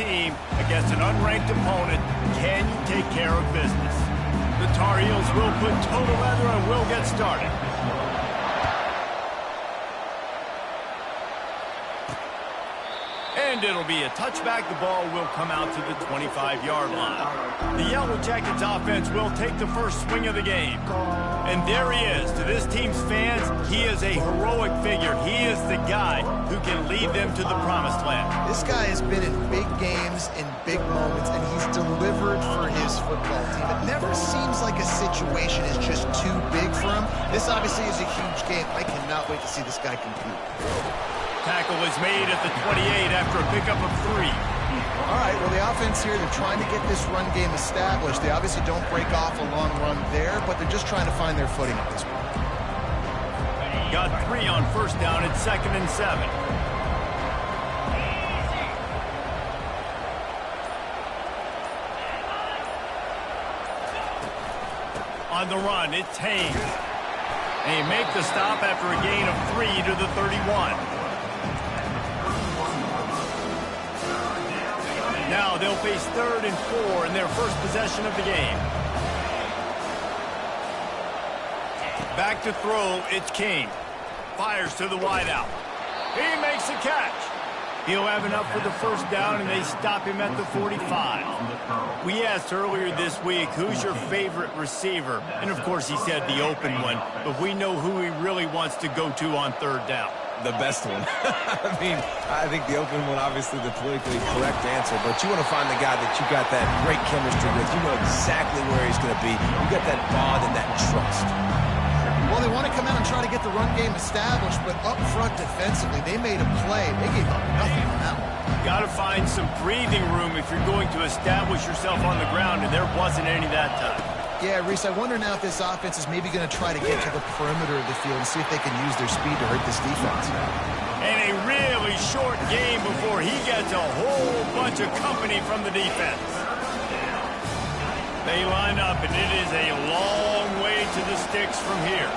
team against an unranked opponent. Can you take care of business? The Tar Heels will put total leather and will get started. And it'll be a touchback. The ball will come out to the 25-yard line. The Yellow Jackets offense will take the first swing of the game. And there he is. To this team's fans, he is a heroic figure. He is the guy who can lead them to the promised land. This guy has been in big games, in big moments, and he's delivered for his football team. It never seems like a situation is just too big for him. This obviously is a huge game. I cannot wait to see this guy compete. Tackle is made at the 28 after a pickup of 3. All right, well, the offense here, they're trying to get this run game established. They obviously don't break off a long run there, but they're just trying to find their footing at this point. Got 3 on first down. It's 2nd and 7. On the run, it's Haynes. They make the stop after a gain of 3 to the 31. Now they'll face 3rd and 4 in their first possession of the game. Back to throw, it's King. Fires to the wideout. He makes the catch. He'll have enough for the first down, and they stop him at the 45. We asked earlier this week, who's your favorite receiver? And, of course, he said the open one, but we know who he really wants to go to on 3rd down. The best one. I think the open one, obviously the politically correct answer, but you want to find the guy that you got that great chemistry with. You know exactly where he's going to be. You got that bond and that trust. Well, they want to come out and try to get the run game established, but up front defensively, they made a play. They gave up nothing on that one. Got to find some breathing room if you're going to establish yourself on the ground, and there wasn't any that time. Yeah, Reese, I wonder now if this offense is maybe going to try to get to the perimeter of the field and see if they can use their speed to hurt this defense. And a really short game before he gets a whole bunch of company from the defense. They line up, and it is a long way to the sticks from here.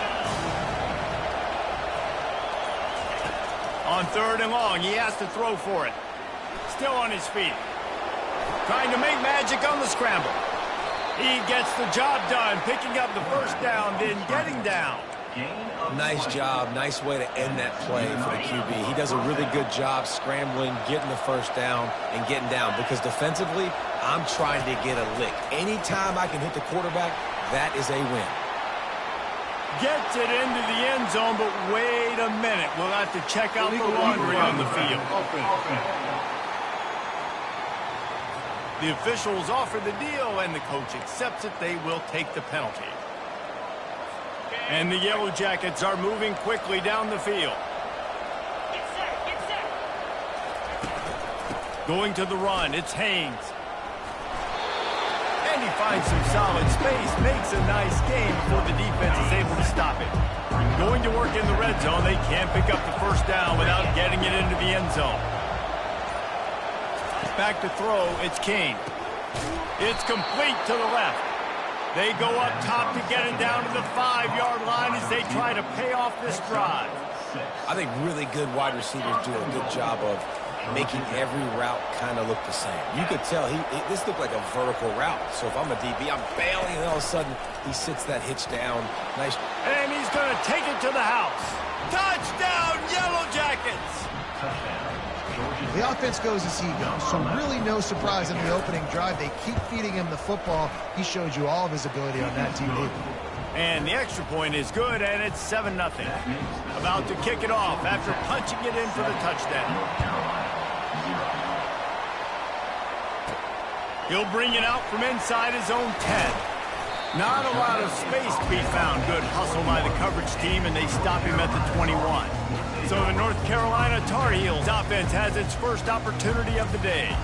On 3rd and long, he has to throw for it. Still on his feet. Trying to make magic on the scramble. He gets the job done, picking up the first down, then getting down. Nice job. Nice way to end that play for the QB. He does a really good job scrambling, getting the first down, and getting down. Because defensively, I'm trying to get a lick. Anytime I can hit the quarterback, that is a win. Gets it into the end zone, but wait a minute. We'll have to check out the laundry on the field. The officials offer the deal, and the coach accepts it. They will take the penalty. And the Yellow Jackets are moving quickly down the field. Going to the run, it's Haynes. And he finds some solid space, makes a nice game before the defense is able to stop it. Going to work in the red zone, they can't pick up the first down without getting it into the end zone. Back to throw, it's King. It's complete to the left. They go up top to get it down to the 5-yard line as they try to pay off this drive. I think really good wide receivers do a good job of making every route kind of look the same. You could tell this looked like a vertical route. So if I'm a DB, I'm bailing, and all of a sudden he sits that hitch down. Nice. And he's going to take it to the house. Touchdown, Yellow Jackets! The offense goes as he goes, so really no surprise in the opening drive. They keep feeding him the football. He showed you all of his ability on that TV. And the extra point is good, and it's 7-0. About to kick it off after punching it in for the touchdown. He'll bring it out from inside his own 10. Not a lot of space to be found. Good hustle by the coverage team, and they stop him at the 21. So the North Carolina Tar Heels offense has its first opportunity of the day.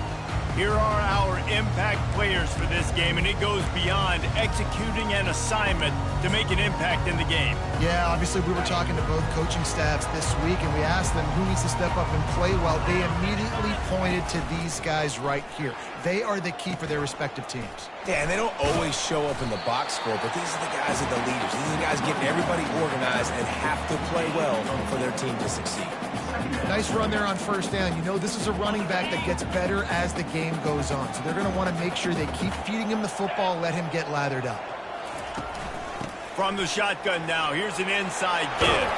Here are our impact players for this game, and it goes beyond executing an assignment to make an impact in the game. Yeah, obviously we were talking to both coaching staffs this week, and we asked them who needs to step up and play well. They immediately pointed to these guys right here. They are the key for their respective teams. Yeah, and they don't always show up in the box score, but these are the guys that are the leaders. These are the guys getting everybody organized and have to play well for their team to succeed. Nice run there on first down. You know this is a running back that gets better as the game goes on. So they're going to want to make sure they keep feeding him the football, let him get lathered up. From the shotgun now, here's an inside give.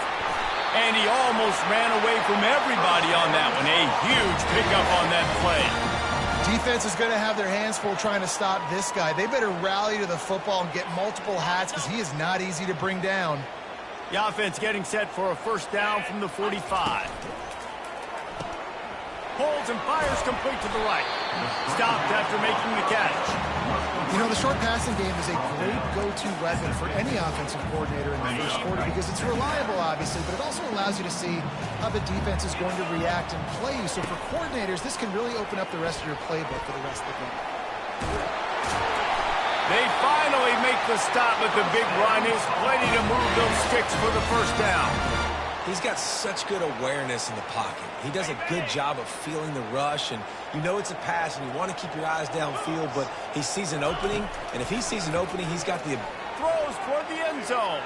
And he almost ran away from everybody on that one. A huge pickup on that play. Defense is going to have their hands full trying to stop this guy. They better rally to the football and get multiple hats because he is not easy to bring down. The offense getting set for a first down from the 45. Holds and fires complete to the right. Stopped after making the catch. You know, the short passing game is a great go-to weapon for any offensive coordinator in the first quarter because it's reliable, obviously, but it also allows you to see how the defense is going to react and play you. So for coordinators, this can really open up the rest of your playbook for the rest of the game. They finally make the stop with the big run. Is plenty to move those sticks for the first down. He's got such good awareness in the pocket. He does a good job of feeling the rush, and you know it's a pass, and you want to keep your eyes downfield, but he sees an opening, and if he sees an opening, he's got the... Throws toward the end zone.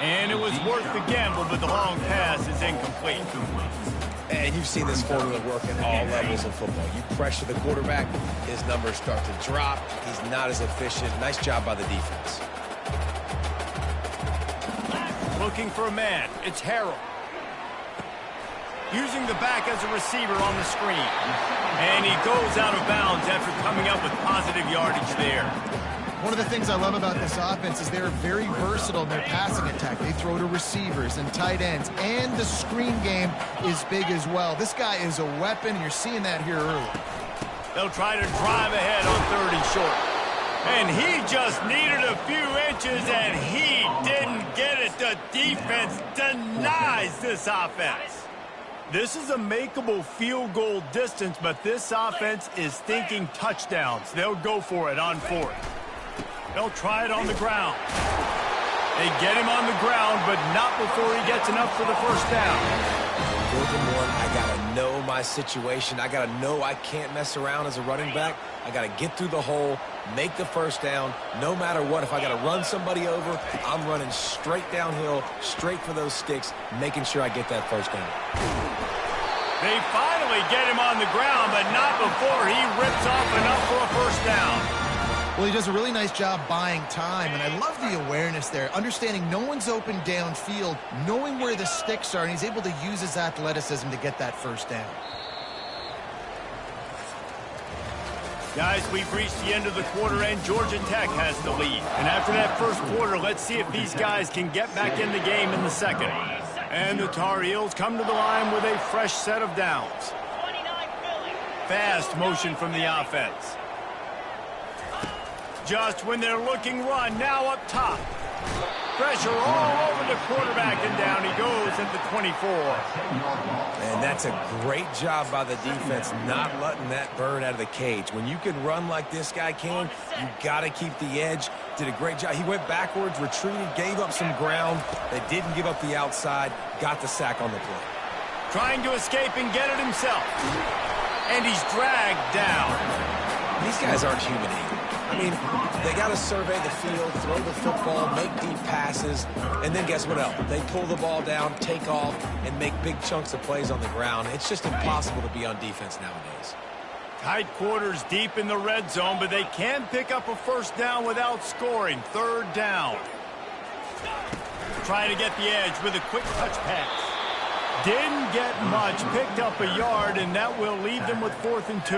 And it was worth the gamble, but the long pass is incomplete. And you've seen this formula work at all levels of football. You pressure the quarterback, his numbers start to drop. He's not as efficient. Nice job by the defense. Looking for a man. It's Harrell. Using the back as a receiver on the screen. And he goes out of bounds after coming up with positive yardage there. One of the things I love about this offense is they're very versatile in their passing attack. They throw to receivers and tight ends, and the screen game is big as well. This guy is a weapon, and you're seeing that here early. They'll try to drive ahead on 3rd and short. And he just needed a few inches, and he didn't get it. The defense denies this offense. This is a makeable field goal distance, but this offense is thinking touchdowns. They'll go for it on 4th. They'll try it on the ground. They get him on the ground, but not before he gets enough for the first down. 4th and 1, I got to know my situation. I got to know I can't mess around as a running back. I got to get through the hole, make the first down, no matter what. If I got to run somebody over, I'm running straight downhill, straight for those sticks, making sure I get that first down. They finally get him on the ground, but not before he rips off enough for a first down. Well, he does a really nice job buying time, and I love the awareness there, understanding no one's open downfield, knowing where the sticks are, and he's able to use his athleticism to get that first down. Guys, we've reached the end of the quarter, and Georgia Tech has the lead. And after that first quarter, let's see if these guys can get back in the game in the second. And the Tar Heels come to the line with a fresh set of downs. Fast motion from the offense. Just when they're looking run, now up top. Pressure all over the quarterback, and down he goes at the 24. And that's a great job by the defense, not letting that bird out of the cage. When you can run like this guy can, you got to keep the edge. Did a great job. He went backwards, retreated, gave up some ground. They didn't give up the outside, got the sack on the play. Trying to escape and get it himself. And he's dragged down. These guys aren't human either. I mean, they got to survey the field, throw the football, make deep passes, and then guess what else? They pull the ball down, take off, and make big chunks of plays on the ground. It's just impossible to be on defense nowadays. Tight quarters deep in the red zone, but they can pick up a first down without scoring. 3rd down. Trying to get the edge with a quick touch pass. Didn't get much, picked up a yard, and that will leave them with 4th and 2.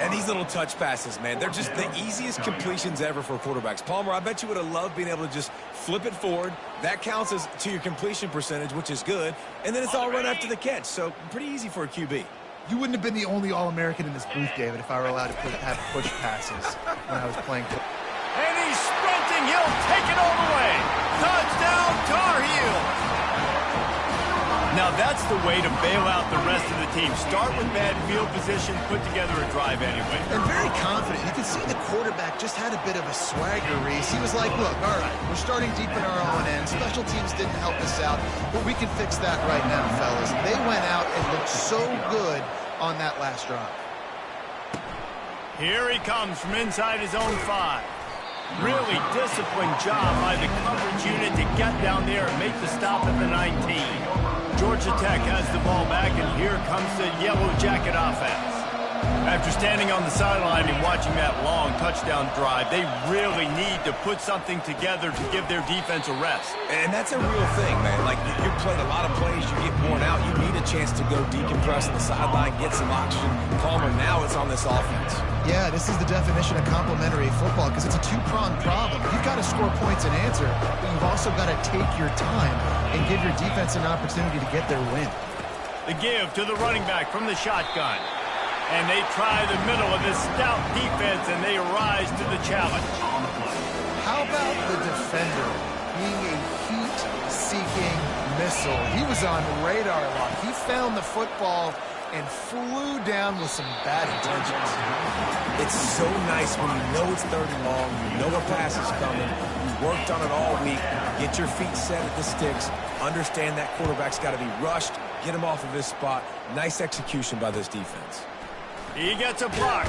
And these little touch passes, man, they're just the easiest completions ever for quarterbacks. Palmer, I bet you would have loved being able to just flip it forward. That counts as to your completion percentage, which is good. And then it's all run after the catch, so pretty easy for a QB. You wouldn't have been the only All-American in this booth, David, if I were allowed to have push passes when I was playing. And he's sprinting. He'll take it all the way. Touchdown, Tar Heels. Now that's the way to bail out the rest of the team. Start with bad field position, put together a drive anyway. And very confident. You can see the quarterback just had a bit of a swagger, Reese. He was like, look, all right, we're starting deep in our own end. Special teams didn't help us out, but we can fix that right now, fellas. They went out and looked so good on that last drive. Here he comes from inside his own 5. Really disciplined job by the coverage unit to get down there and make the stop at the 19. Georgia Tech has the ball back, and here comes the Yellow Jacket offense. After standing on the sideline and watching that long touchdown drive, they really need to put something together to give their defense a rest. And that's a real thing, man. Like, you're playing a lot of plays, you get worn out, you need a chance to go decompress on the sideline, get some oxygen. Palmer, now it's on this offense. Yeah, this is the definition of complementary football because it's a two-pronged problem. You've got to score points and answer, but you've also got to take your time and give your defense an opportunity to get their win. The give to the running back from the shotgun. And they try the middle of this stout defense, and they rise to the challenge. How about the defender being a heat-seeking missile? He was on radar lock. He found the football and flew down with some bad intentions. It's so nice when you know it's 3rd and long, you know a pass is coming, you worked on it all week, get your feet set at the sticks, understand that quarterback's got to be rushed, get him off of this spot. Nice execution by this defense. He gets a block.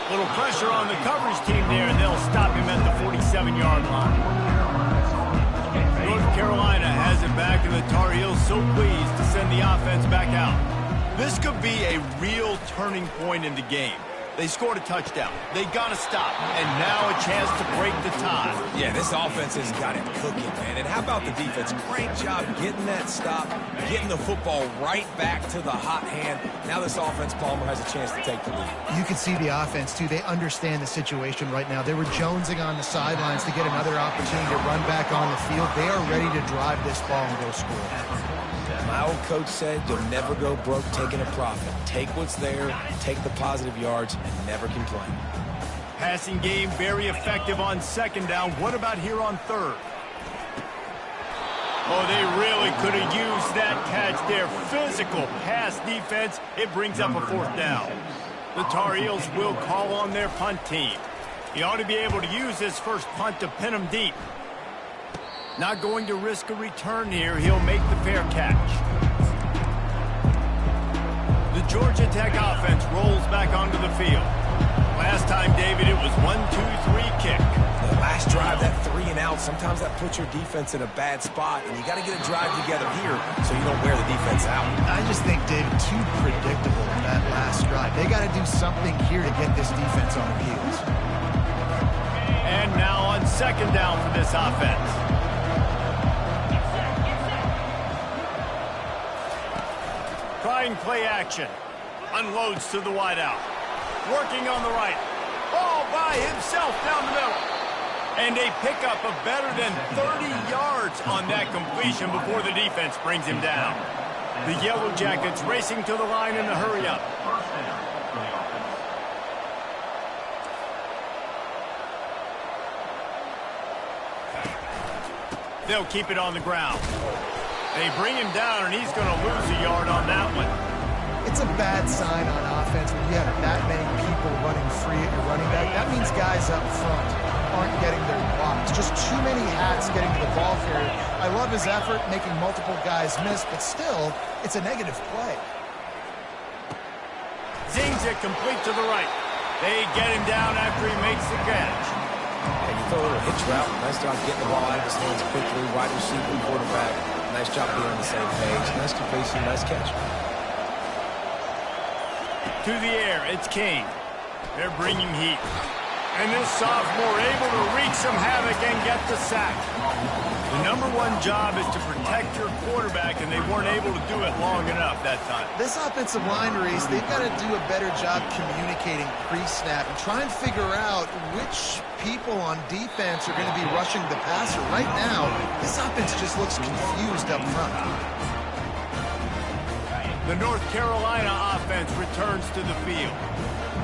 Little pressure on the coverage team there, and they'll stop him at the 47-yard line. North Carolina has it back, and the Tar Heels so pleased to send the offense back out. This could be a real turning point in the game. They scored a touchdown. They got to stop, and now a chance to break the tie. Yeah, this offense has got it cooking, man. And how about the defense? Great job getting that stop, getting the football right back to the hot hand. Now this offense, Palmer, has a chance to take the lead. You can see the offense, too. They understand the situation right now. They were jonesing on the sidelines to get another opportunity to run back on the field. They are ready to drive this ball and go score. My old coach said you'll never go broke taking a profit. Take what's there, take the positive yards, and never complain. Passing game very effective on 2nd down. What about here on 3rd? Oh, they really could have used that catch there. Physical pass defense. It brings up a 4th down. The Tar Heels will call on their punt team. He ought to be able to use this first punt to pin him deep. Not going to risk a return here. He'll make the fair catch. The Georgia Tech offense rolls back onto the field. Last time, David, it was 1-2-3 kick. The last drive, that 3 and out, sometimes that puts your defense in a bad spot, and you got to get a drive together here so you don't wear the defense out. I just think, David, too predictable that last drive. They got to do something here to get this defense on their heels. And now on 2nd down for this offense. Trying play action. Unloads to the wideout. Working on the right. All by himself down the middle. And a pickup of better than 30 yards on that completion before the defense brings him down. The Yellow Jackets racing to the line in the hurry-up. They'll keep it on the ground. They bring him down, and he's going to lose a yard on that one. It's a bad sign on offense when you have that many people running free at your running back. That means guys up front aren't getting their blocks. Just too many hats getting to the ball carrier. I love his effort, making multiple guys miss, but still, it's a negative play. Zings it complete to the right. They get him down after he makes the catch. And you throw a little hitch route. Nice job getting the ball out of his hands quickly. Wide receiver, quarterback. Nice job being on the same page. Nice completion, nice catch. To the air, it's King. They're bringing heat. And this sophomore able to wreak some havoc and get the sack. The #1 job is to protect your quarterback, and they weren't able to do it long enough that time. This offensive line race, they've got to do a better job communicating pre-snap and try and figure out which people on defense are going to be rushing the passer. Right now, this offense just looks confused up front. The North Carolina offense returns to the field.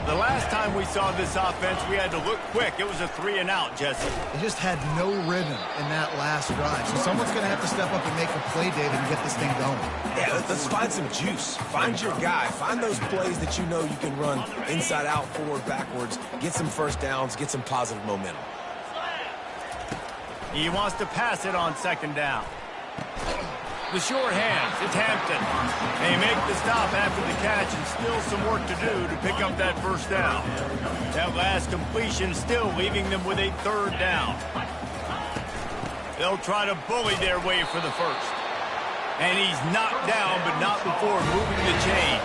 The last time we saw this offense, we had to look quick. It was a 3 and out, Jesse. They just had no rhythm in that last drive. So someone's going to have to step up and make a play, David, and get this thing going. Yeah, let's find some juice. Find your guy. Find those plays that you know you can run inside out, forward, backwards. Get some first downs. Get some positive momentum. He wants to pass it on 2nd down. The short hands, it's Hampton. They make the stop after the catch, and still some work to do to pick up that 1st down. That last completion still leaving them with a 3rd down. They'll try to bully their way for the 1st. And he's knocked down, but not before moving the chain.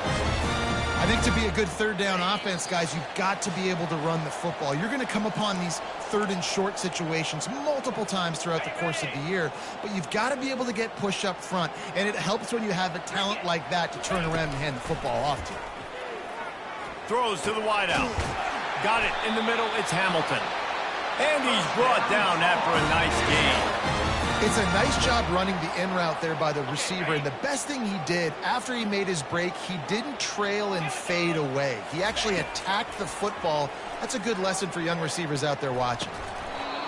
I think to be a good third down offense, guys, you've got to be able to run the football. You're going to come upon these third and short situations multiple times throughout the course of the year, but you've got to be able to get push up front, and it helps when you have a talent like that to turn around and hand the football off to you. Throws to the wideout. Got it in the middle. It's Hamilton. And he's brought down after a nice gain. It's a nice job running the in route there by the receiver, and the best thing he did after he made his break, he didn't trail and fade away. He actually attacked the football. That's a good lesson for young receivers out there watching.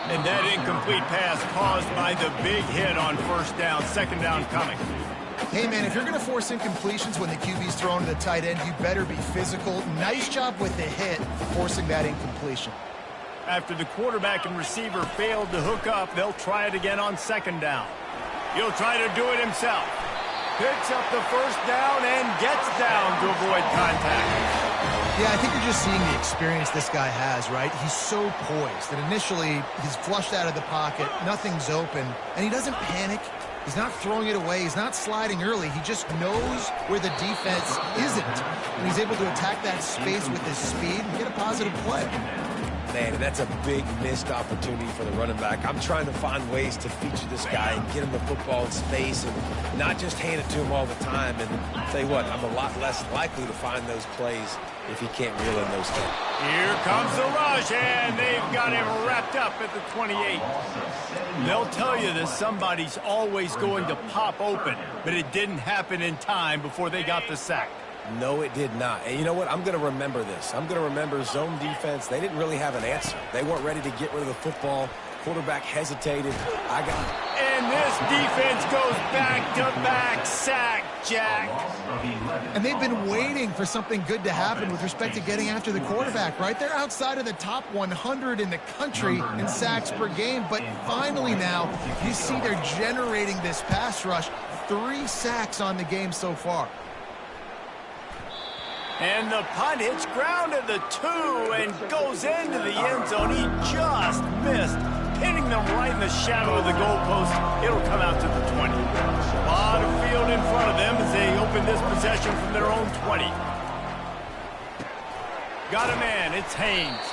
And that incomplete pass caused by the big hit on first down, second down coming. Hey, man, if you're going to force incompletions when the QB's thrown to the tight end, you better be physical. Nice job with the hit, forcing that incompletion. After the quarterback and receiver failed to hook up, they'll try it again on second down. He'll try to do it himself. Picks up the first down and gets down to avoid contact. Yeah, I think you're just seeing the experience this guy has, right? He's so poised. And initially, he's flushed out of the pocket. Nothing's open. And he doesn't panic. He's not throwing it away. He's not sliding early. He just knows where the defense isn't. And he's able to attack that space with his speed and get a positive play. Man, and that's a big missed opportunity for the running back. I'm trying to find ways to feature this guy and get him the football in space and not just hand it to him all the time. And I'll tell you what, I'm a lot less likely to find those plays if he can't reel in those things. Here comes the rush, and they've got him wrapped up at the 28. They'll tell you that somebody's always going to pop open, but it didn't happen in time before they got the sack. No, it did not. And you know what? I'm going to remember this. I'm going to remember zone defense. They didn't really have an answer. They weren't ready to get rid of the football. Quarterback hesitated. And this defense goes back-to-back sack, Jack. And they've been waiting for something good to happen with respect to getting after the quarterback, right? They're outside of the top 100 in the country in sacks per game, but finally now you see they're generating this pass rush. 3 sacks on the game so far. And the punt hits ground at the 2 and goes into the end zone. He just missed, pinning them right in the shadow of the goalpost. It'll come out to the 20. A lot of field in front of them as they open this possession from their own 20. Got a man, it's Haynes.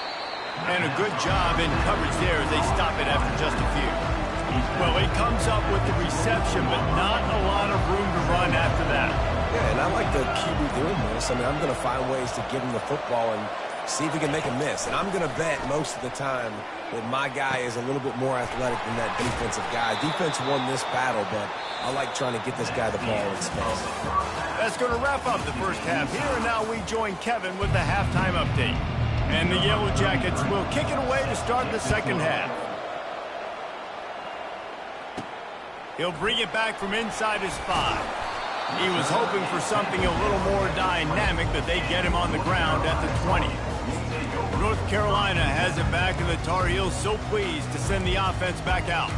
And a good job in coverage there as they stop it after just a few. Well, he comes up with the reception, but not a lot of room to run after that. Yeah, and I like the QB doing this. I mean, I'm going to find ways to give him the football and see if he can make a miss. And I'm going to bet most of the time that my guy is a little bit more athletic than that defensive guy. Defense won this battle, but I like trying to get this guy the ball in space. That's going to wrap up the first half here, and now we join Kevin with the halftime update. And the Yellow Jackets will kick it away to start the second half. He'll bring it back from inside his 5. He was hoping for something a little more dynamic, but they get him on the ground at the 20. North Carolina has it back, and the Tar Heels so pleased to send the offense back out.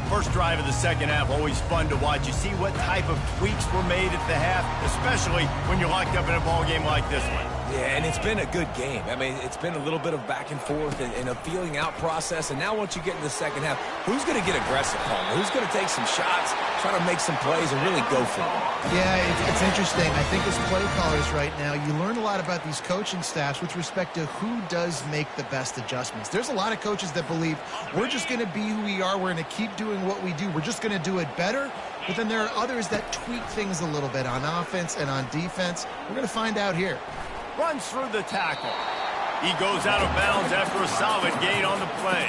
First drive of the second half, always fun to watch. You see what type of tweaks were made at the half, especially when you're locked up in a ball game like this one. Yeah, and it's been a good game. I mean, it's been a little bit of back and forth and a feeling out process. And now once you get in the second half, who's going to get aggressive, Palmer? Who's going to take some shots, try to make some plays, and really go for it? Yeah, it's interesting. I think as play callers right now, you learn a lot about these coaching staffs with respect to who does make the best adjustments. There's a lot of coaches that believe we're just going to be who we are. We're going to keep doing what we do. We're just going to do it better. But then there are others that tweak things a little bit on offense and on defense. We're going to find out here. Runs through the tackle. He goes out of bounds after a solid gain on the play.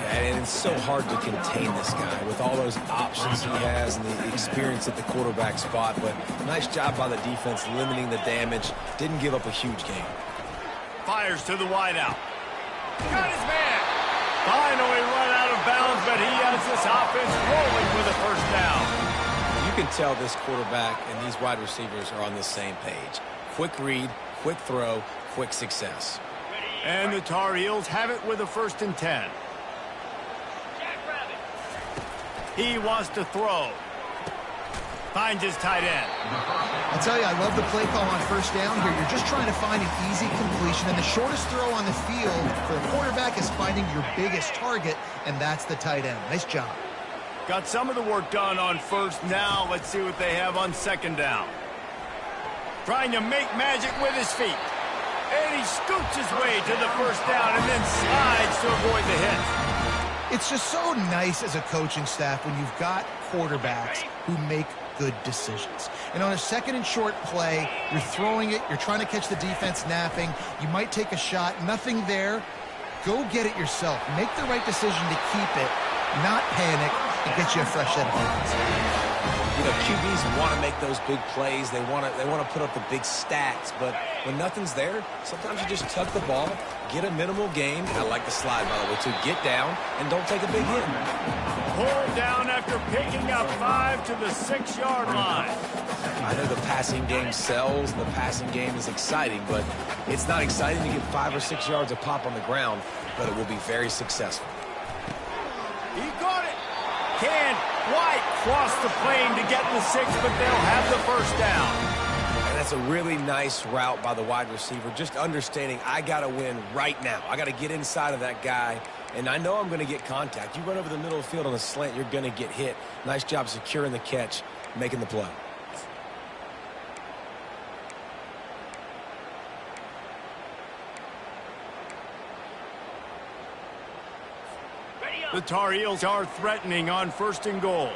And it's so hard to contain this guy with all those options he has and the experience at the quarterback spot. But nice job by the defense limiting the damage. Didn't give up a huge gain. Fires to the wideout. Got his man. Finally run out of bounds, but he has this offense rolling with a first down. You can tell this quarterback and these wide receivers are on the same page. Quick read, quick throw, quick success. And the Tar Heels have it with a 1st and 10. He wants to throw. Finds his tight end. I'll tell you, I love the play call on first down here. You're just trying to find an easy completion, and the shortest throw on the field for a quarterback is finding your biggest target, and that's the tight end. Nice job. Got some of the work done on first. Now let's see what they have on second down. Trying to make magic with his feet. And he scoops his way to the first down and then slides to avoid the hit. It's just so nice as a coaching staff when you've got quarterbacks who make good decisions. And on a second and short play, you're throwing it, you're trying to catch the defense napping, you might take a shot, nothing there. Go get it yourself. Make the right decision to keep it, not panic, and get you a fresh set of hands. You know, QBs want to make those big plays. They want to put up the big stats. But when nothing's there, sometimes you just tuck the ball, get a minimal gain. I like the slide, by the way, to get down and don't take a big hit. Pulled down after picking up 5 to the 6-yard line. I know the passing game sells. The passing game is exciting, but it's not exciting to get 5 or 6 yards of pop on the ground, but it will be very successful. He got it. Can White cross the plane to get the 6, but they'll have the first down. And that's a really nice route by the wide receiver, just understanding I got to win right now. I got to get inside of that guy, and I know I'm going to get contact. You run over the middle of the field on a slant, you're going to get hit. Nice job securing the catch, making the play. The Tar Heels are threatening on first and goal.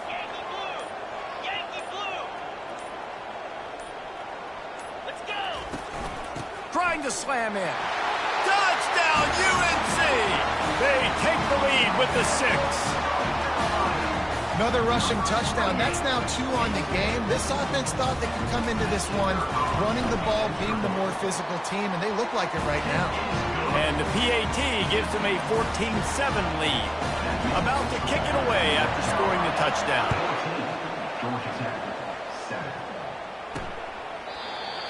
Yankee Blue! Yankee Blue! Let's go! Trying to slam in. Touchdown, UNC! They take the lead with the 6. Another rushing touchdown. That's now 2 on the game. This offense thought they could come into this one running the ball, being the more physical team, and they look like it right now. And the PAT gives them a 14-7 lead. About to kick it away after scoring the touchdown.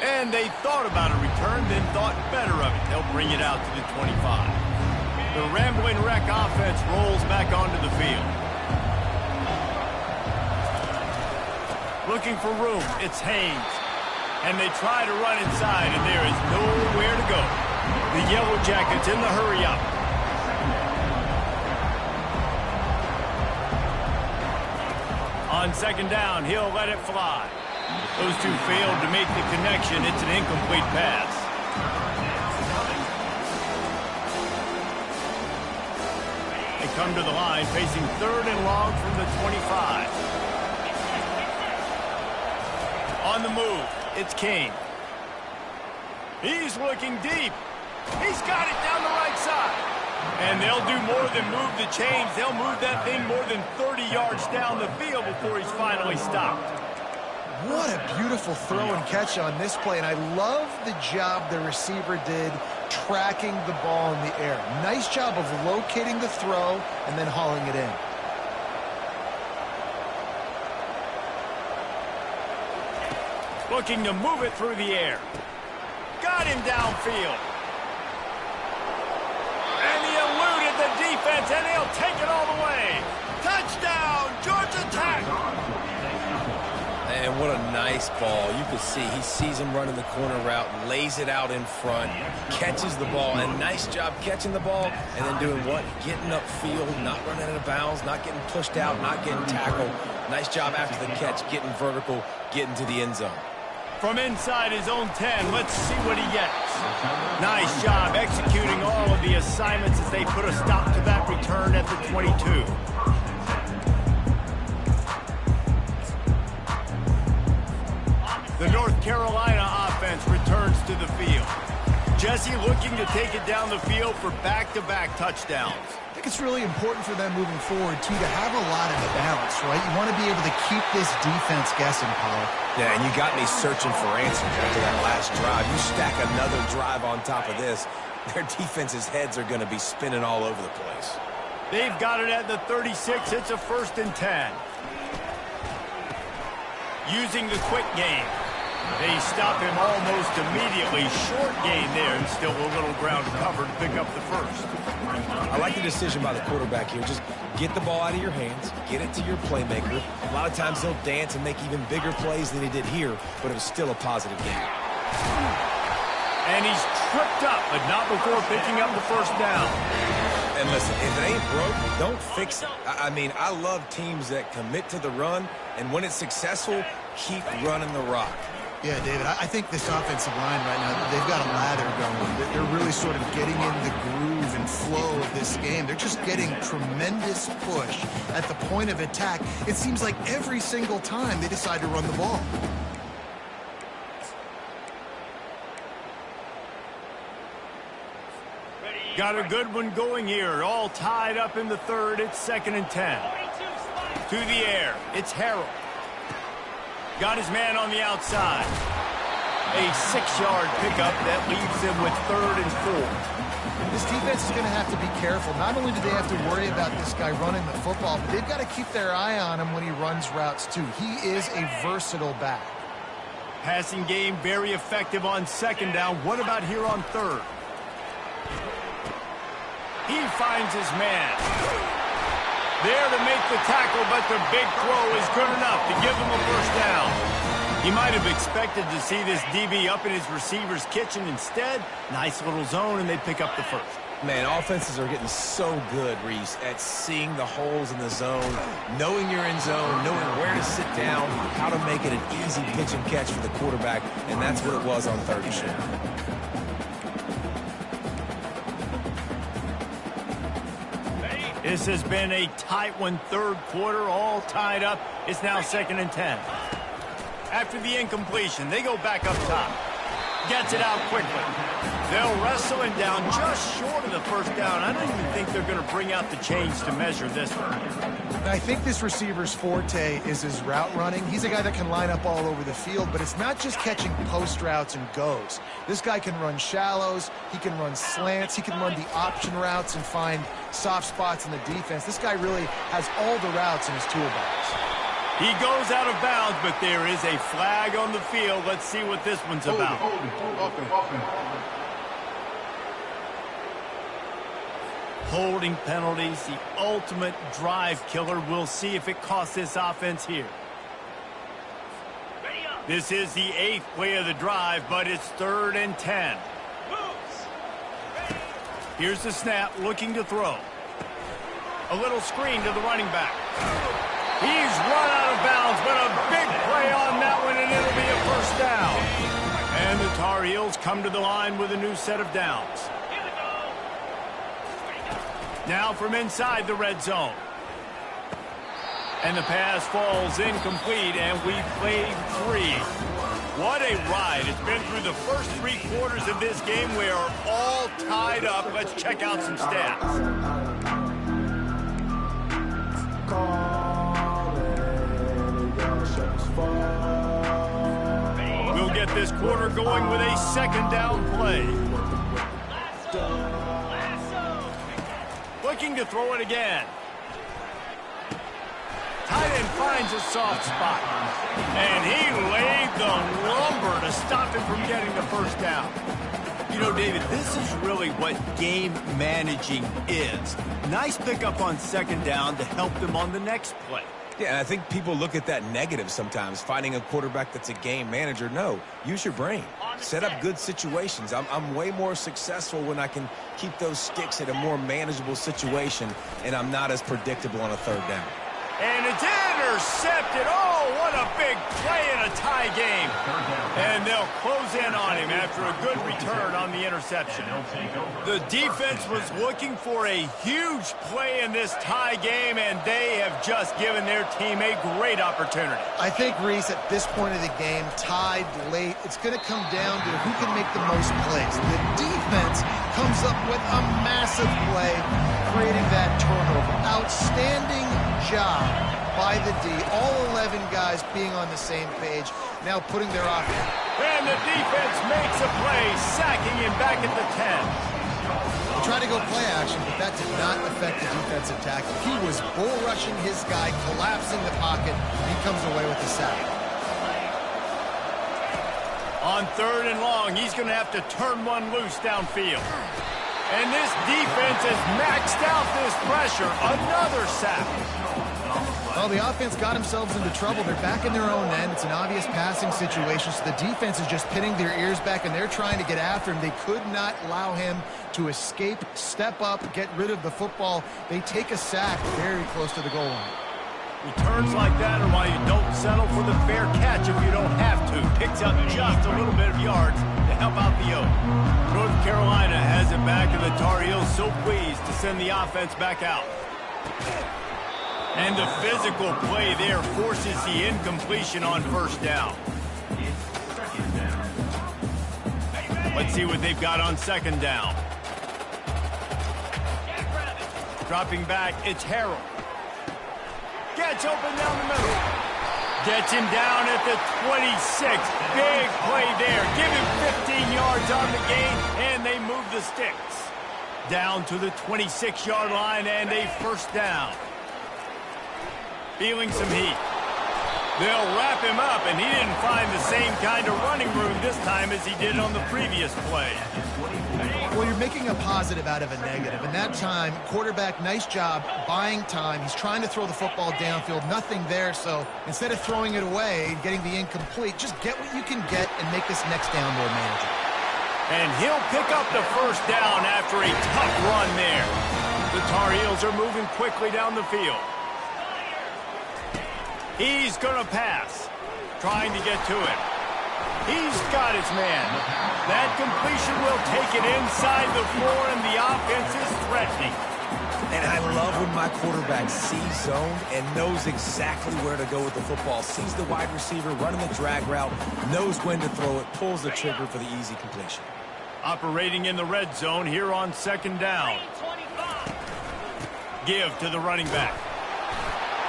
And they thought about a return, then thought better of it. They'll bring it out to the 25. The Rambling Wreck offense rolls back onto the field. Looking for room, it's Haynes. And they try to run inside, and there is nowhere to go. The Yellow Jackets in the hurry-up. On second down, he'll let it fly. Those two failed to make the connection. It's an incomplete pass. They come to the line, facing third and long from the 25. On the move, it's Kane. He's looking deep. He's got it down the right side. And they'll do more than move the chains. They'll move that thing more than 30 yards down the field before he's finally stopped. What a beautiful throw and catch on this play, and I love the job the receiver did tracking the ball in the air. Nice job of locating the throw and then hauling it in. Looking to move it through the air. Got him downfield. And he eluded the defense, and he'll take it all the way. Touchdown, Georgia Tech. And what a nice ball. You can see he sees him running the corner route, lays it out in front, catches the ball, and nice job catching the ball, and then doing what? Getting upfield, not running out of bounds, not getting pushed out, not getting tackled. Nice job after the catch, getting vertical, getting to the end zone. From inside his own 10, let's see what he gets. Nice job executing all of the assignments as they put a stop to that return at the 22. The North Carolina offense returns to the field. Jesse looking to take it down the field for back-to-back touchdowns. I think it's really important for them moving forward, too, to have a lot of balance, right? You want to be able to keep this defense guessing, Paul. Yeah, and you got me searching for answers after that last drive. You stack another drive on top of this, their defense's heads are going to be spinning all over the place. They've got it at the 36. It's a 1st and 10. Using the quick game. They stop him almost immediately. Short gain there, and still a little ground cover to pick up the first. I like the decision by the quarterback here. Just get the ball out of your hands, get it to your playmaker. A lot of times they'll dance and make even bigger plays than he did here, but it was still a positive game. And he's tripped up, but not before picking up the first down. And listen, if it ain't broke, don't fix it. I mean, I love teams that commit to the run, and when it's successful, keep running the rock. Yeah, David, I think this offensive line right now, they've got a ladder going. They're really sort of getting in the groove and flow of this game. They're just getting tremendous push at the point of attack. It seems like every single time they decide to run the ball. Got a good one going here. All tied up in the third. It's 2nd and 10. To the air. It's Harrell. Got his man on the outside. A 6-yard pickup that leaves him with 3rd and 4. This defense is going to have to be careful. Not only do they have to worry about this guy running the football, but they've got to keep their eye on him when he runs routes too. He is a versatile back. Passing game very effective on 2nd down. What about here on 3rd? He finds his man. There to make the tackle, but the big throw is good enough to give him a first down. He might have expected to see this DB up in his receiver's kitchen. Instead, nice little zone, and they pick up the first. Man, offenses are getting so good, Reese, at seeing the holes in the zone, knowing you're in zone, knowing where to sit down, how to make it an easy pitch and catch for the quarterback, and that's what it was on 3rd and short. This has been a tight one, 3rd quarter, all tied up. It's now 2nd and 10. After the incompletion, they go back up top. Gets it out quickly. They'll wrestle him down just short of the first down. I don't even think they're going to bring out the chains to measure this one. I think this receiver's forte is his route running. He's a guy that can line up all over the field, but it's not just catching post routes and goes. This guy can run shallows, he can run slants, he can run the option routes and find soft spots in the defense. This guy really has all the routes in his toolbox. He goes out of bounds, but there is a flag on the field. Let's see what this one's about. Holding penalties, the ultimate drive killer. We'll see if it costs this offense here. This is the 8th play of the drive, but it's 3rd and 10. Here's the snap, looking to throw. A little screen to the running back. He's run out of bounds, but a big play on that one, and it'll be a first down. And the Tar Heels come to the line with a new set of downs. Now from inside the red zone. And the pass falls incomplete, and we played 3. What a ride. It's been through the first 3 quarters of this game. We are all tied up. Let's check out some stats. We'll get this quarter going with a 2nd down play. Looking to throw it again. Tight end finds a soft spot. And he laid the lumber to stop him from getting the first down. You know, David, this is really what game managing is. Nice pickup on 2nd down to help them on the next play. Yeah, and I think people look at that negative sometimes, finding a quarterback that's a game manager. No, use your brain. Set up good situations. I'm way more successful when I can keep those sticks at a more manageable situation, and I'm not as predictable on a 3rd down. And it's intercepted. Oh, what a big play in a tie game. And they'll close in on him after a good return on the interception. The defense was looking for a huge play in this tie game, and they have just given their team a great opportunity. I think, Reese, at this point of the game, tied late, it's going to come down to who can make the most plays. The defense comes up with a massive play, creating that turnover. Outstanding job by the D. All 11 guys being on the same page, now putting their offense. And the defense makes a play, sacking him back at the 10. He tried to go play action, but that did not affect the defensive tackle. He was bull rushing his guy, collapsing the pocket, and he comes away with the sack. On 3rd and long, he's going to have to turn one loose downfield. And this defense has maxed out this pressure. Another sack. Well, the offense got themselves into trouble. They're back in their own end. It's an obvious passing situation, so the defense is just pinning their ears back, and they're trying to get after him. They could not allow him to escape, step up, get rid of the football. They take a sack very close to the goal line. Returns like that are why you don't settle for the fair catch if you don't have to. Picks up just a little bit of yards to help out the Oak. North Carolina has it back, and the Tar Heels so pleased to send the offense back out. And the physical play there forces the incompletion on first down. Let's see what they've got on second down. Dropping back, it's Harrell. Gets open down the middle. Gets him down at the 26. Big play there. Give him 15 yards on the gain, and they move the sticks. Down to the 26-yard line, and a first down. Feeling some heat. They'll wrap him up, and he didn't find the same kind of running room this time as he did on the previous play. Well, you're making a positive out of a negative. And that time, quarterback, nice job buying time. He's trying to throw the football downfield. Nothing there, so instead of throwing it away and getting the incomplete, just get what you can get and make this next down more manageable. And he'll pick up the first down after a tough run there. The Tar Heels are moving quickly down the field. He's going to pass, trying to get to it. He's got his man. That completion will take it inside the 4, and the offense is threatening. And I love when my quarterback sees zone and knows exactly where to go with the football. Sees the wide receiver running the drag route, knows when to throw it, pulls the trigger for the easy completion. Operating in the red zone here on second down. Give to the running back.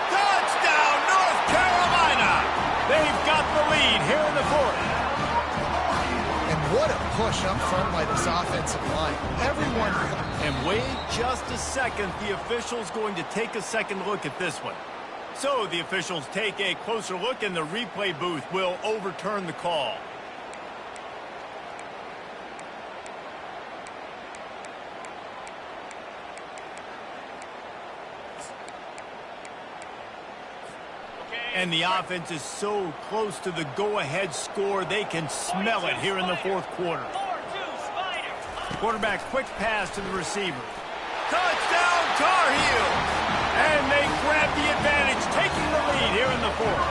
Touchdown, North Carolina! They've got the lead here in the 4th. And what a push up front by this offensive line. Everyone... And wait just a second. The official's going to take a second look at this one. So the officials take a closer look, and the replay booth will overturn the call. And the offense is so close to the go-ahead score, they can smell it here in the 4th quarter. Quarterback, quick pass to the receiver. Touchdown, Tar Heels! And they grab the advantage, taking the lead here in the 4th.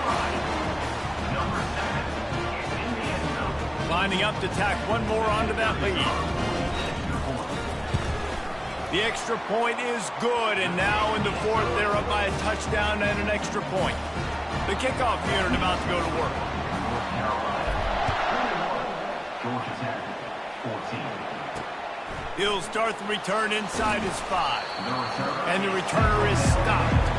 Lining up to tack one more onto that lead. The extra point is good, and now in the 4th, they're up by a touchdown and an extra point. The kickoff unit about to go to work. Georgia Tech, 14. He'll start the return inside his 5. And the returner is stopped.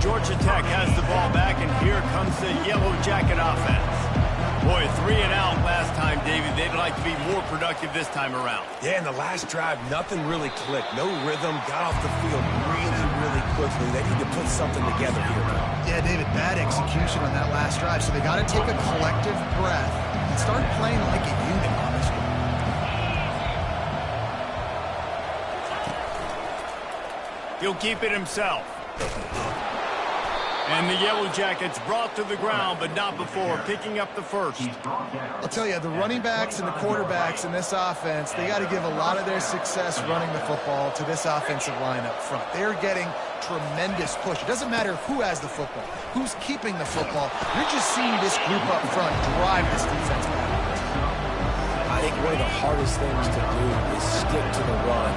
Georgia Tech has the ball back, and here comes the Yellow Jacket offense. Boy, 3 and out last time, David. They'd like to be more productive this time around. Yeah, in the last drive, nothing really clicked. No rhythm, got off the field really quickly. They need to put something together here now. Yeah, David, bad execution on that last drive, so they got to take a collective breath and start playing like a unit on this one. He'll keep it himself. And the Yellow Jackets brought to the ground, but not before picking up the first. I'll tell you, the running backs and the quarterbacks in this offense, they got to give a lot of their success running the football to this offensive line up front. They're getting tremendous push. It doesn't matter who has the football, who's keeping the football. You're just seeing this group up front drive this defense back. I think one of the hardest things to do is stick to the run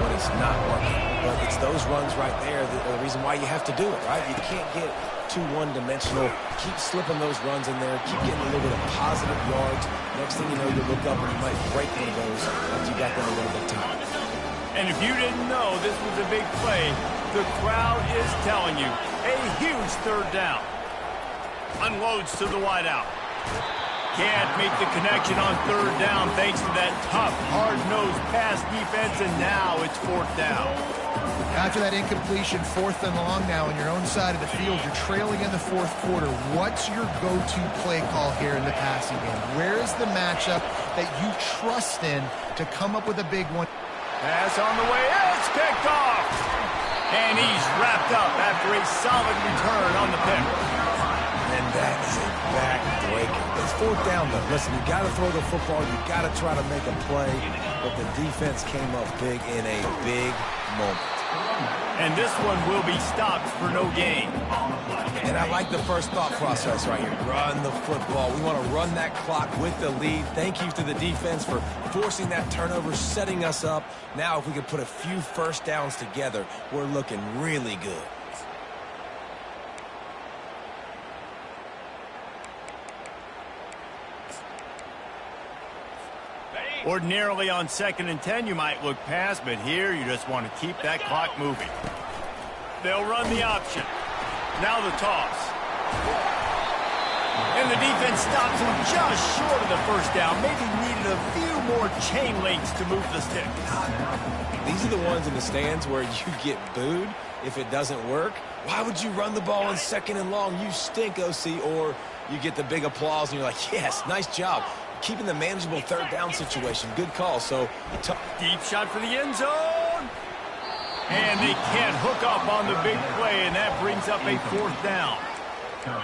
when it's not working. But it's those runs right there that are the reason why you have to do it, right? You can't get too one-dimensional. Keep slipping those runs in there. Keep getting a little bit of positive yards. Next thing you know, you look up and you might break one of those after you got them a little bit of time. And if you didn't know this was a big play, the crowd is telling you. A huge third down. Unloads to the wideout. Can't make the connection on third down thanks to that tough, hard-nosed pass defense, and now it's 4th down. After that incompletion, 4th and long now on your own side of the field, you're trailing in the 4th quarter. What's your go-to play call here in the passing game? Where is the matchup that you trust in to come up with a big one? Pass on the way, it's picked off. And he's wrapped up after a solid return on the pick. And that is a back-breaker. It's fourth down, though. Listen, you got to throw the football. You got to try to make a play. But the defense came up big in a big moment. And this one will be stopped for no gain. And I like the first thought process right here. Run the football. We want to run that clock with the lead. Thank you to the defense for forcing that turnover, setting us up. Now, if we could put a few first downs together, we're looking really good. Ordinarily on 2nd and 10, you might look past, but here you just want to keep that clock moving. They'll run the option. Now the toss. And the defense stops him just short of the first down. Maybe needed a few more chain links to move the stick. These are the ones in the stands where you get booed if it doesn't work. Why would you run the ball in 2nd and long? You stink, OC. Or you get the big applause and you're like, yes, nice job. Keeping the manageable third down situation. Good call. So deep shot for the end zone. And they can't hook up on the big play, and that brings up a 4th down.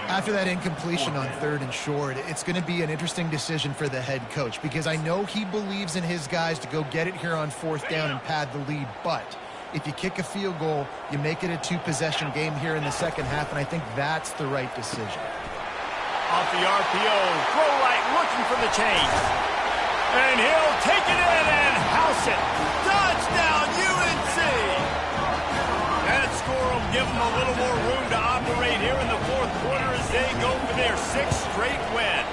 After that incompletion on 3rd and short, it's going to be an interesting decision for the head coach because I know he believes in his guys to go get it here on 4th down and pad the lead. But if you kick a field goal, you make it a 2-possession game here in the second half, and I think that's the right decision. Off the RPO, throw right, looking for the change. And he'll take it in and house it. Touchdown, UNC! That score will give them a little more room to operate here in the 4th quarter as they go for their 6th straight win.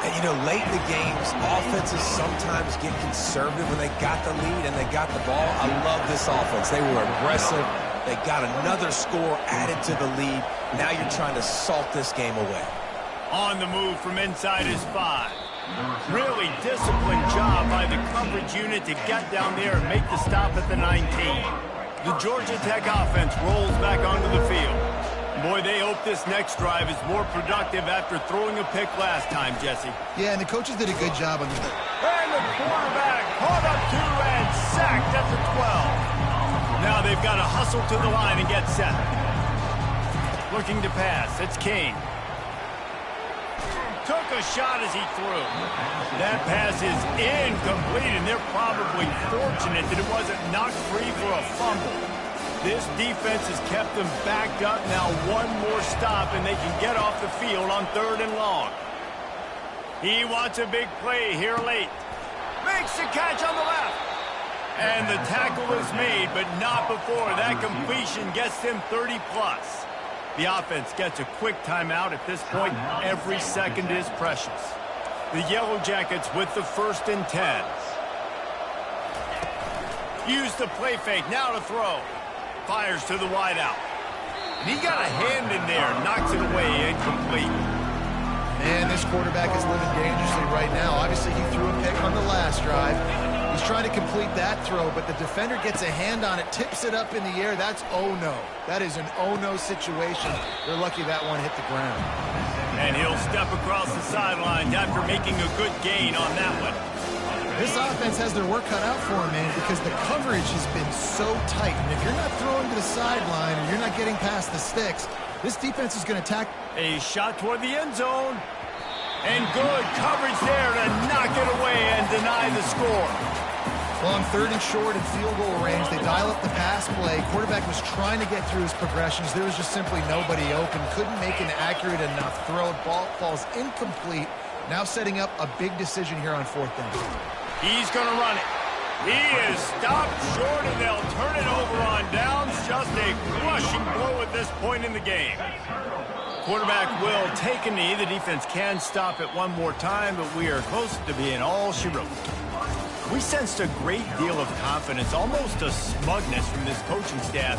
And, you know, late in the games, offenses sometimes get conservative when they got the lead and they got the ball. I love this offense. They were aggressive. They got another score added to the lead. Now you're trying to salt this game away. On the move from inside his 5. Really disciplined job by the coverage unit to get down there and make the stop at the 19. The Georgia Tech offense rolls back onto the field. Boy, they hope this next drive is more productive after throwing a pick last time, Jesse. Yeah, and the coaches did a good job on this. And the quarterback caught up to and sacked at the 12. Now they've got to hustle to the line and get set. Looking to pass, it's King. Took a shot as he threw. That pass is incomplete, and they're probably fortunate that it wasn't knocked free for a fumble. This defense has kept them backed up. Now one more stop, and they can get off the field on 3rd and long. He wants a big play here late. Makes the catch on the left. And the tackle is made, but not before that completion gets them 30-plus. The offense gets a quick timeout. At this point, every second is precious. The Yellow Jackets with the 1st and 10. Use the play fake, now to throw. Fires to the wideout. And he got a hand in there, knocks it away, incomplete. Man, this quarterback is living dangerously right now. Obviously, he threw a pick on the last drive. He's trying to complete that throw, but the defender gets a hand on it, tips it up in the air. That's oh-no. That is an oh-no situation. They're lucky that one hit the ground. And he'll step across the sidelines after making a good gain on that one. This offense has their work cut out for him, man, because the coverage has been so tight. And if you're not throwing to the sideline or you're not getting past the sticks, this defense is going to attack. A shot toward the end zone. And good coverage there to knock it away and deny the score. Well, on 3rd and short and field goal range, they dial up the pass play. Quarterback was trying to get through his progressions. There was just simply nobody open. Couldn't make an accurate enough throw. Ball falls incomplete. Now setting up a big decision here on 4th down. He's going to run it. He is stopped short, and they'll turn it over on downs. Just a crushing blow at this point in the game. Quarterback will take a knee. The defense can stop it one more time, but we are close to being all she wrote. We sensed a great deal of confidence, almost a smugness from this coaching staff.